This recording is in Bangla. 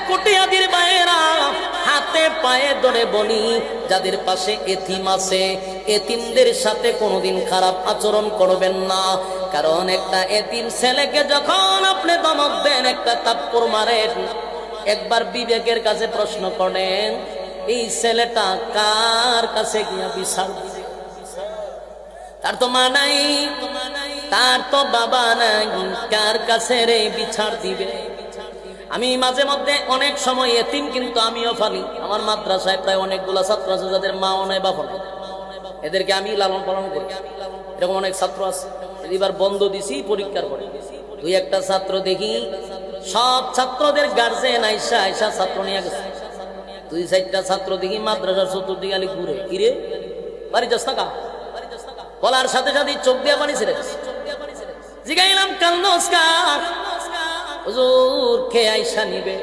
কুটিয়াদির ভাইয়েরা, হাতে পায়ে ধরে বলি, যাদের পাশে এতিম আছে, এতিমদের সাথে কোনোদিন খারাপ আচরণ করবেন না। কারণ একটা এতিম ছেলেকে যখন আপনি ধমক দেন, একটা থাপ্পড় মারেন, একবার বিবেকের কাছে প্রশ্ন করেন, এই ছেলেটা কার কাছে গিয়া বিচার দিবে? তার তো মা নাই, তার তো বাবা নাই, কার কাছে রে বিচার দিবে? আমি মাঝে মধ্যে অনেক সময় এতিম কিন্তু আমিও ফালি। আমার মাদ্রাসায় প্রায় অনেকগুলা ছাত্র আছে যাদের মাও নাই বাবা নাই, এদেরকে আমি লালন পালন করি। এরকম অনেক ছাত্র আছে। এবার বন্ধ দিছি পরীক্ষার পরে, দুই একটা ছাত্র দেখি সব ছাত্রদের গার্জেন আইসা আইসা ছাত্র নিয়ে গেছে। দুই চারটা ছাত্র দেখি মাদ্রাসার চতুর্দিকে আলি ঘুরে, কিরে বাড়ি যাস না কা? বলার সাথে সাথে চোখ দিয়ে পানি ছেড়ে গেছে। জিগাইলাম কান্দোস কা? হুজুর কে আইসা নিবে?